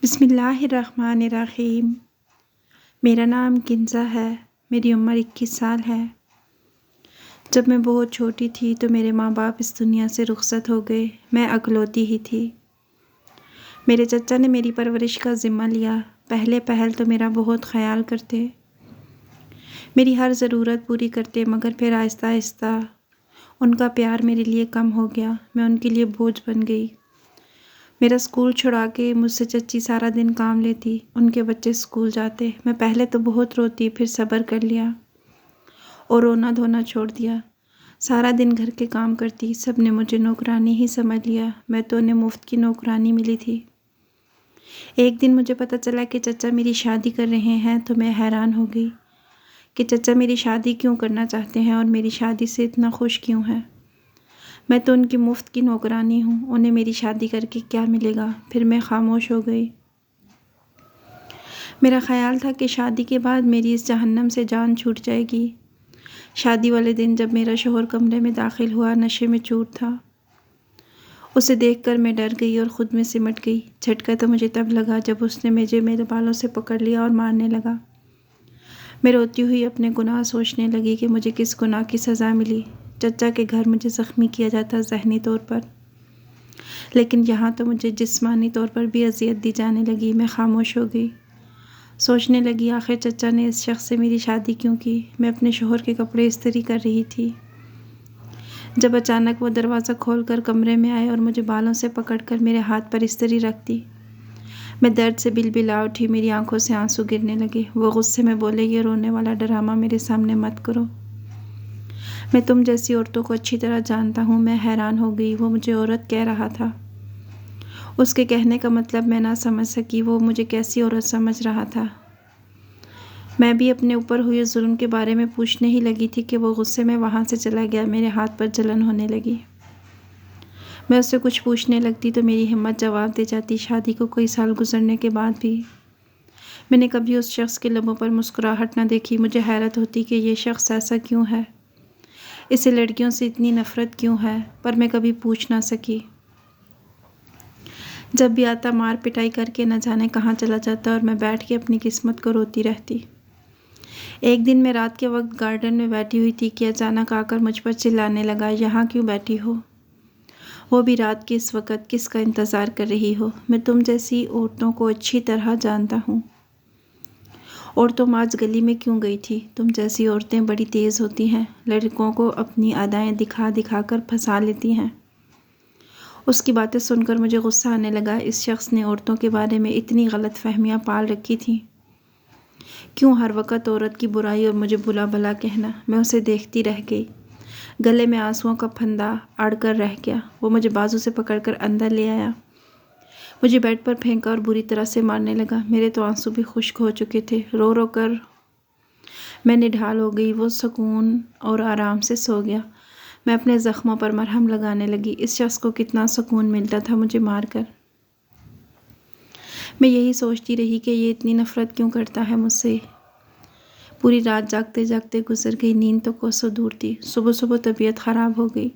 بسم اللہ الرحمن الرحیم۔ میرا نام کنزا ہے، میری عمر 21 سال ہے۔ جب میں بہت چھوٹی تھی تو میرے ماں باپ اس دنیا سے رخصت ہو گئے، میں اکلوتی ہی تھی۔ میرے چچا نے میری پرورش کا ذمہ لیا، پہل تو میرا بہت خیال کرتے، میری ہر ضرورت پوری کرتے، مگر پھر آہستہ آہستہ ان کا پیار میرے لیے کم ہو گیا، میں ان کے لیے بوجھ بن گئی۔ میرا اسکول چھڑا کے مجھ سے چچی سارا دن کام لیتی، ان کے بچے اسکول جاتے، میں پہلے تو بہت روتی، پھر صبر کر لیا اور رونا دھونا چھوڑ دیا۔ سارا دن گھر کے کام کرتی، سب نے مجھے نوکرانی ہی سمجھ لیا، میں تو انہیں مفت کی نوکرانی ملی تھی۔ ایک دن مجھے پتہ چلا کہ چچا میری شادی کر رہے ہیں تو میں حیران ہو گئی کہ چچا میری شادی کیوں کرنا چاہتے ہیں اور میری شادی سے اتنا خوش کیوں ہیں۔ میں تو ان کی مفت کی نوکرانی ہوں، انہیں میری شادی کر کے کیا ملے گا؟ پھر میں خاموش ہو گئی۔ میرا خیال تھا کہ شادی کے بعد میری اس جہنم سے جان چھوٹ جائے گی۔ شادی والے دن جب میرا شوہر کمرے میں داخل ہوا، نشے میں چور تھا، اسے دیکھ کر میں ڈر گئی اور خود میں سمٹ گئی۔ جھٹکا تو مجھے تب لگا جب اس نے مجھے میرے بالوں سے پکڑ لیا اور مارنے لگا۔ میں روتی ہوئی اپنے گناہ سوچنے لگی کہ مجھے کس گناہ کی سزا ملی۔ چچا کے گھر مجھے زخمی کیا جاتا ذہنی طور پر، لیکن یہاں تو مجھے جسمانی طور پر بھی اذیت دی جانے لگی۔ میں خاموش ہو گئی، سوچنے لگی آخر چچا نے اس شخص سے میری شادی کیوں کی؟ میں اپنے شوہر کے کپڑے استری کر رہی تھی جب اچانک وہ دروازہ کھول کر کمرے میں آئے اور مجھے بالوں سے پکڑ کر میرے ہاتھ پر استری رکھ دی۔ میں درد سے بلبلا اٹھی، میری آنکھوں سے آنسو گرنے لگے۔ وہ غصے میں بولے، یہ رونے والا ڈرامہ میرے سامنے مت کرو، میں تم جیسی عورتوں کو اچھی طرح جانتا ہوں۔ میں حیران ہو گئی، وہ مجھے عورت کہہ رہا تھا، اس کے کہنے کا مطلب میں نہ سمجھ سکی، وہ مجھے کیسی عورت سمجھ رہا تھا؟ میں بھی اپنے اوپر ہوئے ظلم کے بارے میں پوچھنے ہی لگی تھی کہ وہ غصے میں وہاں سے چلا گیا۔ میرے ہاتھ پر جلن ہونے لگی، میں اس سے کچھ پوچھنے لگتی تو میری ہمت جواب دے جاتی۔ شادی کو کئی سال گزرنے کے بعد بھی میں نے کبھی اس شخص کے لبوں پر مسکراہٹ نہ دیکھی۔ مجھے حیرت ہوتی کہ یہ شخص ایسا کیوں ہے، اسے لڑکیوں سے اتنی نفرت کیوں ہے، پر میں کبھی پوچھ نہ سکی۔ جب بھی آتا مار پٹائی کر کے نہ جانے کہاں چلا جاتا اور میں بیٹھ کے اپنی قسمت کو روتی رہتی۔ ایک دن میں رات کے وقت گارڈن میں بیٹھی ہوئی تھی کہ اچانک آ کر مجھ پر چلانے لگا، یہاں کیوں بیٹھی ہو؟ وہ بھی رات کے اس وقت، کس کا انتظار کر رہی ہو؟ میں تم جیسی عورتوں کو اچھی طرح جانتا ہوں، اور تم آج گلی میں کیوں گئی تھی؟ تم جیسی عورتیں بڑی تیز ہوتی ہیں، لڑکوں کو اپنی ادائیں دکھا دکھا کر پھنسا لیتی ہیں۔ اس کی باتیں سن کر مجھے غصہ آنے لگا۔ اس شخص نے عورتوں کے بارے میں اتنی غلط فہمیاں پال رکھی تھیں، کیوں ہر وقت عورت کی برائی اور مجھے بلا بھلا کہنا؟ میں اسے دیکھتی رہ گئی، گلے میں آنسوؤں کا پھندا اڑ کر رہ گیا۔ وہ مجھے بازو سے پکڑ کر اندر لے آیا، مجھے بیڈ پر پھینکا اور بری طرح سے مارنے لگا۔ میرے تو آنسو بھی خشک ہو چکے تھے، رو رو کر میں نڈھال ہو گئی۔ وہ سکون اور آرام سے سو گیا۔ میں اپنے زخموں پر مرہم لگانے لگی۔ اس شخص کو کتنا سکون ملتا تھا مجھے مار کر۔ میں یہی سوچتی رہی کہ یہ اتنی نفرت کیوں کرتا ہے مجھ سے۔ پوری رات جاگتے جاگتے گزر گئی، نیند تو کوسوں دور تھی۔ صبح طبیعت خراب ہو گئی،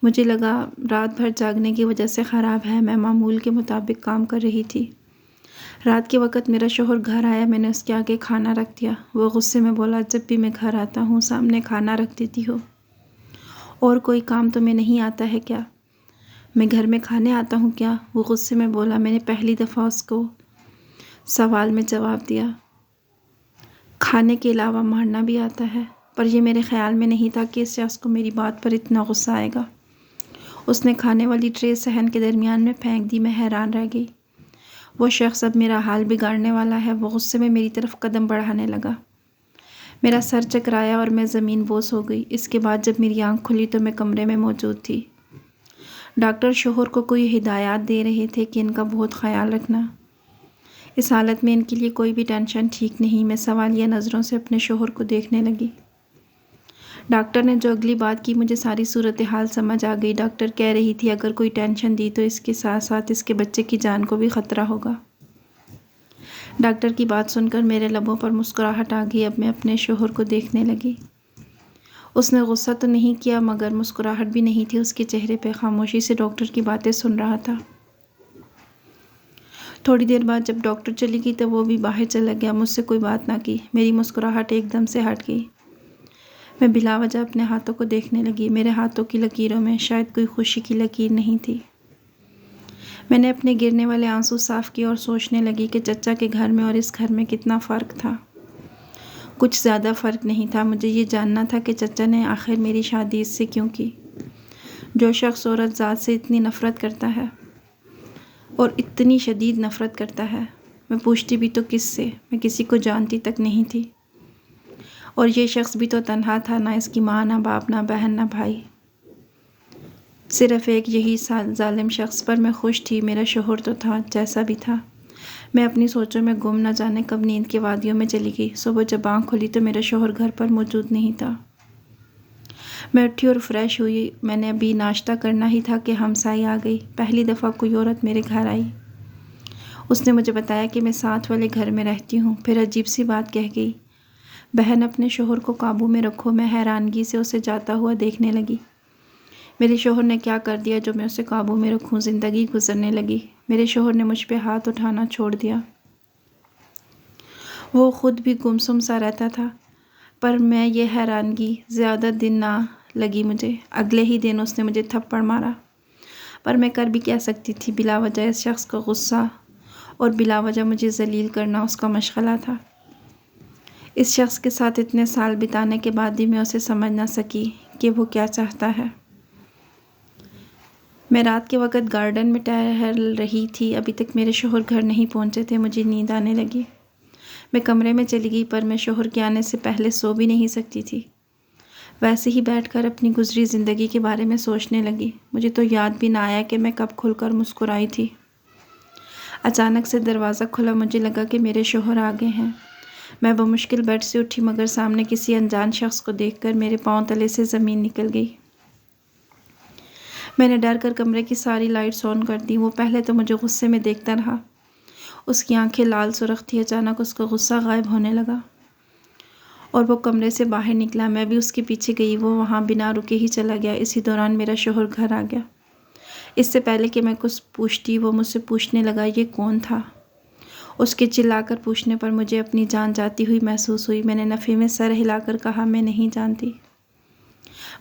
مجھے لگا رات بھر جاگنے کی وجہ سے خراب ہے۔ میں معمول کے مطابق کام کر رہی تھی۔ رات کے وقت میرا شوہر گھر آیا، میں نے اس کے آگے کھانا رکھ دیا۔ وہ غصے میں بولا، جب بھی میں گھر آتا ہوں سامنے کھانا رکھ دیتی ہو، اور کوئی کام تمہیں نہیں آتا ہے کیا؟ میں گھر میں کھانے آتا ہوں کیا؟ وہ غصے میں بولا۔ میں نے پہلی دفعہ اس کو سوال میں جواب دیا، کھانے کے علاوہ مارنا بھی آتا ہے؟ پر یہ میرے خیال میں نہیں تھا کہ اس شخص کو میری بات پر اتنا غصہ آئے گا۔ اس نے کھانے والی ٹرے صحن کے درمیان میں پھینک دی۔ میں حیران رہ گئی، وہ شخص اب میرا حال بگاڑنے والا ہے۔ وہ غصے میں میری طرف قدم بڑھانے لگا، میرا سر چکرایا اور میں زمین بوس ہو گئی۔ اس کے بعد جب میری آنکھ کھلی تو میں کمرے میں موجود تھی۔ ڈاکٹر شوہر کو کوئی ہدایات دے رہے تھے کہ ان کا بہت خیال رکھنا، اس حالت میں ان کے لیے کوئی بھی ٹینشن ٹھیک نہیں۔ میں سوالیہ نظروں سے اپنے شوہر کو دیکھنے لگی۔ ڈاکٹر نے جو اگلی بات کی مجھے ساری صورتحال سمجھ آ گئی۔ ڈاکٹر کہہ رہی تھی اگر کوئی ٹینشن دی تو اس کے ساتھ ساتھ اس کے بچے کی جان کو بھی خطرہ ہوگا۔ ڈاکٹر کی بات سن کر میرے لبوں پر مسکراہٹ آ گئی۔ اب میں اپنے شوہر کو دیکھنے لگی۔ اس نے غصہ تو نہیں کیا مگر مسکراہٹ بھی نہیں تھی اس کے چہرے پہ، خاموشی سے ڈاکٹر کی باتیں سن رہا تھا۔ تھوڑی دیر بعد جب ڈاکٹر چلی گئی تو وہ بھی باہر چلا گیا، مجھ سے کوئی بات نہ کی۔ میری مسکراہٹ ایک دم سے ہٹ گئی۔ میں بلا وجہ اپنے ہاتھوں کو دیکھنے لگی۔ میرے ہاتھوں کی لکیروں میں شاید کوئی خوشی کی لکیر نہیں تھی۔ میں نے اپنے گرنے والے آنسو صاف کیے اور سوچنے لگی کہ چچا کے گھر میں اور اس گھر میں کتنا فرق تھا۔ کچھ زیادہ فرق نہیں تھا۔ مجھے یہ جاننا تھا کہ چچا نے آخر میری شادی اس سے کیوں کی۔ جو شخص عورت ذات سے اتنی نفرت کرتا ہے اور اتنی شدید نفرت کرتا ہے، میں پوچھتی بھی تو کس سے؟ میں کسی کو جانتی تک نہیں تھی، اور یہ شخص بھی تو تنہا تھا، نہ اس کی ماں، نہ باپ، نہ بہن، نہ بھائی، صرف ایک یہی ظالم شخص پر میں خوش تھی۔ میرا شوہر تو تھا جیسا بھی تھا۔ میں اپنی سوچوں میں گم، نہ جانے کب نیند کے وادیوں میں چلی گئی۔ صبح جب آنکھ کھلی تو میرا شوہر گھر پر موجود نہیں تھا۔ میں اٹھی اور فریش ہوئی۔ میں نے ابھی ناشتہ کرنا ہی تھا کہ ہمسائی آ گئی۔ پہلی دفعہ کوئی عورت میرے گھر آئی۔ اس نے مجھے بتایا کہ میں ساتھ والے گھر میں رہتی ہوں، پھر عجیب سی بات کہہ گئی، بہن اپنے شوہر کو قابو میں رکھو۔ میں حیرانگی سے اسے جاتا ہوا دیکھنے لگی۔ میرے شوہر نے کیا کر دیا جو میں اسے قابو میں رکھوں؟ زندگی گزرنے لگی۔ میرے شوہر نے مجھ پہ ہاتھ اٹھانا چھوڑ دیا۔ وہ خود بھی گمسم سا رہتا تھا، پر میں یہ حیرانگی زیادہ دن نہ لگی مجھے۔ اگلے ہی دن اس نے مجھے تھپڑ مارا، پر میں کر بھی کیا سکتی تھی؟ بلا وجہ اس شخص کا غصہ اور بلا وجہ مجھے ذلیل کرنا اس کا مشغلہ تھا۔ اس شخص کے ساتھ اتنے سال بتانے کے بعد بھی میں اسے سمجھ نہ سکی کہ وہ کیا چاہتا ہے۔ میں رات کے وقت گارڈن میں ٹہل رہی تھی۔ ابھی تک میرے شوہر گھر نہیں پہنچے تھے۔ مجھے نیند آنے لگی۔ میں کمرے میں چلی گئی، پر میں شوہر کے آنے سے پہلے سو بھی نہیں سکتی تھی۔ ویسے ہی بیٹھ کر اپنی گزری زندگی کے بارے میں سوچنے لگی۔ مجھے تو یاد بھی نہ آیا کہ میں کب کھل کر مسکرائی تھی۔ اچانک سے دروازہ کھلا۔ مجھے لگا کہ میرے شوہر آ گئے ہیں۔ میں بمشکل بیڈ سے اٹھی، مگر سامنے کسی انجان شخص کو دیکھ کر میرے پاؤں تلے سے زمین نکل گئی۔ میں نے ڈر کر کمرے کی ساری لائٹس آن کر دیں۔ وہ پہلے تو مجھے غصے میں دیکھتا رہا۔ اس کی آنکھیں لال سرخ تھیں۔ اچانک اس کا غصہ غائب ہونے لگا اور وہ کمرے سے باہر نکلا۔ میں بھی اس کے پیچھے گئی۔ وہ وہاں بنا رکے ہی چلا گیا۔ اسی دوران میرا شوہر گھر آ گیا۔ اس سے پہلے کہ میں کچھ پوچھتی، وہ مجھ سے پوچھنے لگا یہ کون تھا؟ اس کے چلا کر پوچھنے پر مجھے اپنی جان جاتی ہوئی محسوس ہوئی۔ میں نے نفی میں سر ہلا کر کہا میں نہیں جانتی،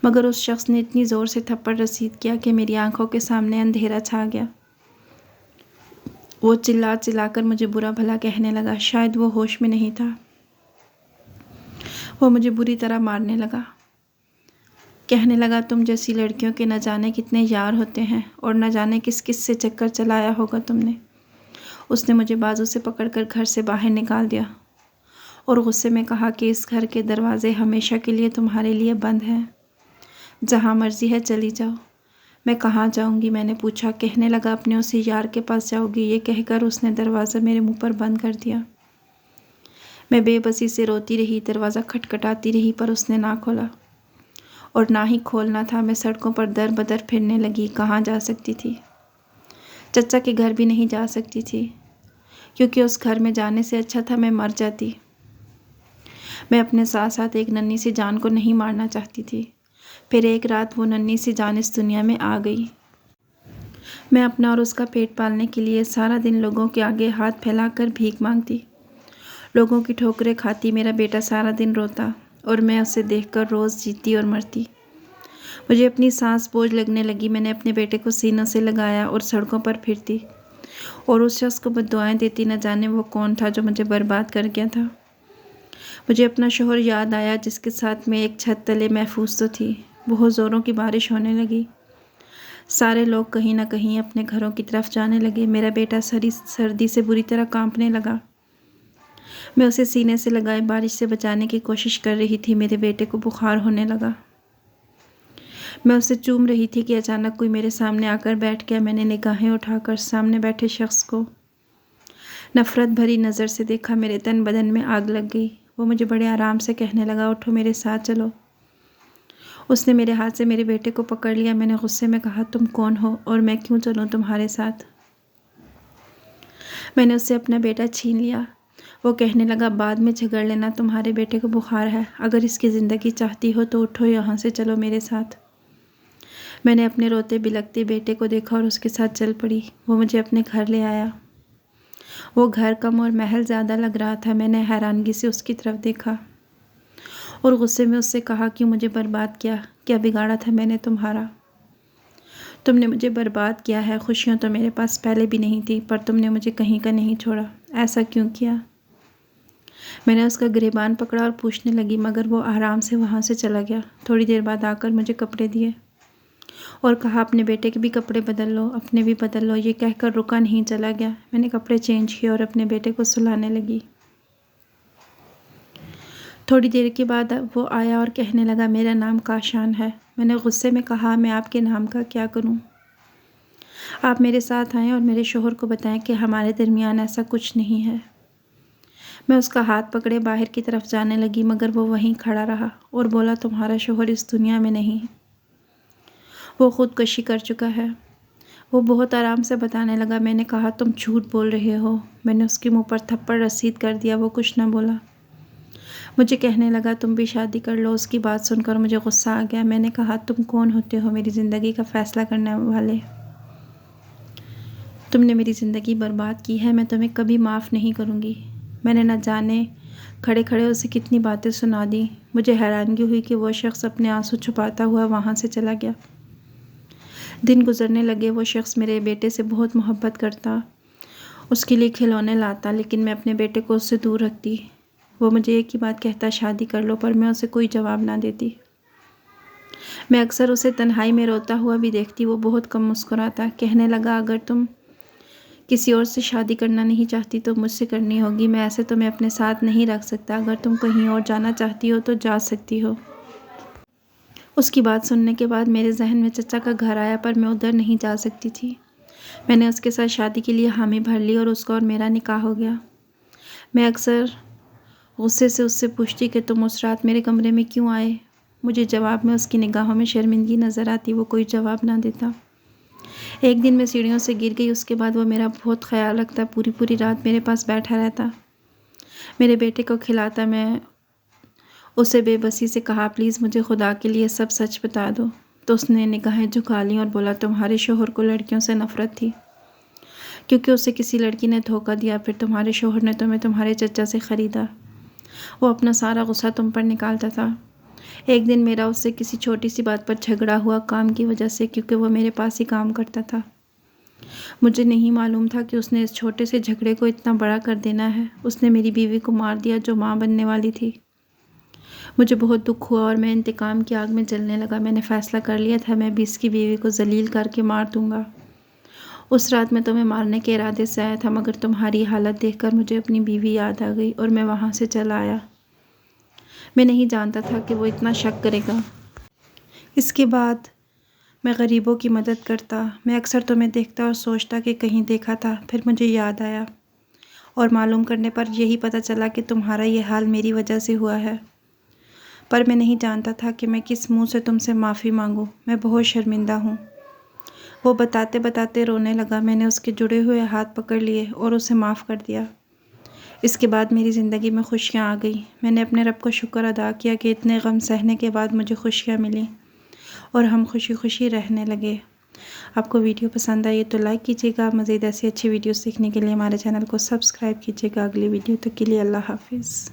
مگر اس شخص نے اتنی زور سے تھپڑ رسید کیا کہ میری آنکھوں کے سامنے اندھیرا چھا گیا۔ وہ چلا چلا کر مجھے برا بھلا کہنے لگا۔ شاید وہ ہوش میں نہیں تھا۔ وہ مجھے بری طرح مارنے لگا۔ کہنے لگا تم جیسی لڑکیوں کے نہ جانے کتنے یار ہوتے ہیں، اور نہ جانے کس کس سے چکر چلایا ہوگا تم نے۔ اس نے مجھے بازو سے پکڑ کر گھر سے باہر نکال دیا اور غصے میں کہا کہ اس گھر کے دروازے ہمیشہ کے لیے تمہارے لیے بند ہیں۔ جہاں مرضی ہے چلی جاؤ۔ میں کہاں جاؤں گی؟ میں نے پوچھا۔ کہنے لگا اپنے اسی یار کے پاس جاؤ گی۔ یہ کہہ کر اس نے دروازہ میرے منہ پر بند کر دیا۔ میں بے بسی سے روتی رہی، دروازہ کھٹکھٹاتی رہی، پر اس نے نہ کھولا، اور نہ ہی کھولنا تھا۔ میں سڑکوں پر در بدر پھرنے لگی۔ کہاں جا سکتی تھی؟ چچا کے گھر بھی نہیں جا سکتی تھی، کیونکہ اس گھر میں جانے سے اچھا تھا میں مر جاتی۔ میں اپنے ساتھ ساتھ ایک ننھی سی جان کو نہیں مارنا چاہتی تھی۔ پھر ایک رات وہ ننھی سی جان اس دنیا میں آ گئی۔ میں اپنا اور اس کا پیٹ پالنے کے لیے سارا دن لوگوں کے آگے ہاتھ پھیلا کر بھیک مانگتی، لوگوں کی ٹھوکریں کھاتی۔ میرا بیٹا سارا دن روتا اور میں اسے دیکھ کر روز جیتی اور مرتی۔ مجھے اپنی سانس بوجھ لگنے لگی۔ میں نے اپنے بیٹے کو سینوں سے لگایا اور سڑکوں پر پھرتی اور اس شخص کو بددعائیں دیتی۔ نہ جانے وہ کون تھا جو مجھے برباد کر گیا تھا۔ مجھے اپنا شوہر یاد آیا جس کے ساتھ میں ایک چھت تلے محفوظ تو تھی۔ بہت زوروں کی بارش ہونے لگی۔ سارے لوگ کہیں نہ کہیں اپنے گھروں کی طرف جانے لگے۔ میرا بیٹا سردی سے بری طرح کانپنے لگا۔ میں اسے سینے سے لگائے بارش سے بچانے کی کوشش کر رہی تھی۔ میرے بیٹے کو بخار ہونے لگا۔ میں اسے چوم رہی تھی کہ اچانک کوئی میرے سامنے آ کر بیٹھ گیا۔ میں نے نگاہیں اٹھا کر سامنے بیٹھے شخص کو نفرت بھری نظر سے دیکھا۔ میرے تن بدن میں آگ لگ گئی۔ وہ مجھے بڑے آرام سے کہنے لگا اٹھو میرے ساتھ چلو۔ اس نے میرے ہاتھ سے میرے بیٹے کو پکڑ لیا۔ میں نے غصے میں کہا تم کون ہو اور میں کیوں چلوں تمہارے ساتھ؟ میں نے اس سے اپنا بیٹا چھین لیا۔ وہ کہنے لگا بعد میں جھگڑ لینا، تمہارے بیٹے کو بخار ہے، اگر اس کی زندگی چاہتی ہو تو اٹھو یہاں سے چلو میرے ساتھ۔ میں نے اپنے روتے بلکتے بیٹے کو دیکھا اور اس کے ساتھ چل پڑی۔ وہ مجھے اپنے گھر لے آیا۔ وہ گھر کم اور محل زیادہ لگ رہا تھا۔ میں نے حیرانگی سے اس کی طرف دیکھا اور غصے میں اس سے کہا، کیوں مجھے برباد کیا؟ کیا بگاڑا تھا میں نے تمہارا؟ تم نے مجھے برباد کیا ہے۔ خوشیاں تو میرے پاس پہلے بھی نہیں تھی، پر تم نے مجھے کہیں کا نہیں چھوڑا۔ ایسا کیوں کیا؟ میں نے اس کا گریبان پکڑا اور پوچھنے لگی، مگر وہ آرام سے وہاں سے چلا گیا۔ تھوڑی دیر بعد آ کر مجھے کپڑے دیے اور کہا، اپنے بیٹے کے بھی کپڑے بدل لو، اپنے بھی بدل لو۔ یہ کہہ کر رکا نہیں، چلا گیا۔ میں نے کپڑے چینج کیے اور اپنے بیٹے کو سلانے لگی۔ تھوڑی دیر کے بعد وہ آیا اور کہنے لگا، میرا نام کاشان ہے۔ میں نے غصے میں کہا، میں آپ کے نام کا کیا کروں؟ آپ میرے ساتھ آئیں اور میرے شوہر کو بتائیں کہ ہمارے درمیان ایسا کچھ نہیں ہے۔ میں اس کا ہاتھ پکڑے باہر کی طرف جانے لگی، مگر وہ وہیں کھڑا رہا اور بولا، تمہارا شوہر اس دنیا میں نہیں، وہ خودکشی کر چکا ہے۔ وہ بہت آرام سے بتانے لگا۔ میں نے کہا، تم جھوٹ بول رہے ہو۔ میں نے اس کے منہ پر تھپڑ رسید کر دیا۔ وہ کچھ نہ بولا۔ مجھے کہنے لگا، تم بھی شادی کر لو۔ اس کی بات سن کر مجھے غصہ آ گیا۔ میں نے کہا، تم کون ہوتے ہو میری زندگی کا فیصلہ کرنے والے؟ تم نے میری زندگی برباد کی ہے، میں تمہیں کبھی معاف نہیں کروں گی۔ میں نے نہ جانے کھڑے کھڑے اسے کتنی باتیں سنا دیں۔ مجھے حیرانگی ہوئی کہ وہ شخص اپنے آنسو چھپاتا ہوا وہاں سے چلا گیا۔ دن گزرنے لگے۔ وہ شخص میرے بیٹے سے بہت محبت کرتا، اس کے لیے کھلونے لاتا، لیکن میں اپنے بیٹے کو اس سے دور رکھتی۔ وہ مجھے ایک ہی بات کہتا، شادی کر لو، پر میں اسے کوئی جواب نہ دیتی۔ میں اکثر اسے تنہائی میں روتا ہوا بھی دیکھتی۔ وہ بہت کم مسکراتا۔ کہنے لگا، اگر تم کسی اور سے شادی کرنا نہیں چاہتی تو مجھ سے کرنی ہوگی۔ میں ایسے تمہیں اپنے ساتھ نہیں رکھ سکتا۔ اگر تم کہیں اور جانا چاہتی ہو تو جا سکتی ہو۔ اس کی بات سننے کے بعد میرے ذہن میں چچا کا گھر آیا، پر میں ادھر نہیں جا سکتی تھی۔ میں نے اس کے ساتھ شادی کے لیے حامی بھر لی اور اس کا اور میرا نکاح ہو گیا۔ میں اکثر غصے سے اس سے پوچھتی کہ تم اس رات میرے کمرے میں کیوں آئے؟ مجھے جواب میں اس کی نگاہوں میں شرمندگی نظر آتی۔ وہ کوئی جواب نہ دیتا۔ ایک دن میں سیڑھیوں سے گر گئی۔ اس کے بعد وہ میرا بہت خیال رکھتا، پوری رات میرے پاس بیٹھا رہتا، میرے بیٹے کو کھلاتا۔ میں اسے بے بسی سے کہا، پلیز مجھے خدا کے لیے سب سچ بتا دو۔ تو اس نے نگاہیں جھکا لیں اور بولا، تمہارے شوہر کو لڑکیوں سے نفرت تھی، کیونکہ اسے کسی لڑکی نے دھوکہ دیا، پھر تمہارے شوہر نے تمہیں تمہارے چچا سے خریدا۔ وہ اپنا سارا غصہ تم پر نکالتا تھا۔ ایک دن میرا اس سے کسی چھوٹی سی بات پر جھگڑا ہوا، کام کی وجہ سے، کیونکہ وہ میرے پاس ہی کام کرتا تھا۔ مجھے نہیں معلوم تھا کہ اس نے اس چھوٹے سے جھگڑے کو اتنا بڑا کر دینا ہے۔ اس نے میری بیوی کو مار دیا جو ماں بننے والی تھی۔ مجھے بہت دکھ ہوا اور میں انتقام کی آگ میں جلنے لگا۔ میں نے فیصلہ کر لیا تھا، میں بھی اس کی بیوی کو ذلیل کر کے مار دوں گا۔ اس رات میں تمہیں مارنے کے ارادے سے آیا تھا، مگر تمہاری حالت دیکھ کر مجھے اپنی بیوی یاد آ گئی اور میں وہاں سے چلا آیا۔ میں نہیں جانتا تھا کہ وہ اتنا شک کرے گا۔ اس کے بعد میں غریبوں کی مدد کرتا۔ میں اکثر تمہیں دیکھتا اور سوچتا کہ کہیں دیکھا تھا، پھر مجھے یاد آیا اور معلوم کرنے پر یہی پتہ چلا کہ تمہارا یہ حال میری وجہ سے ہوا ہے۔ پر میں نہیں جانتا تھا کہ میں کس منہ سے تم سے معافی مانگوں۔ میں بہت شرمندہ ہوں۔ وہ بتاتے بتاتے رونے لگا۔ میں نے اس کے جڑے ہوئے ہاتھ پکڑ لیے اور اسے معاف کر دیا۔ اس کے بعد میری زندگی میں خوشیاں آ گئیں۔ میں نے اپنے رب کو شکر ادا کیا کہ اتنے غم سہنے کے بعد مجھے خوشیاں ملیں اور ہم خوشی خوشی رہنے لگے۔ آپ کو ویڈیو پسند آئی تو لائک کیجیے گا۔ مزید ایسی اچھی ویڈیوز دیکھنے کے لیے ہمارے چینل کو سبسکرائب کیجیے گا۔ اگلی ویڈیو تک کے لیے اللہ حافظ۔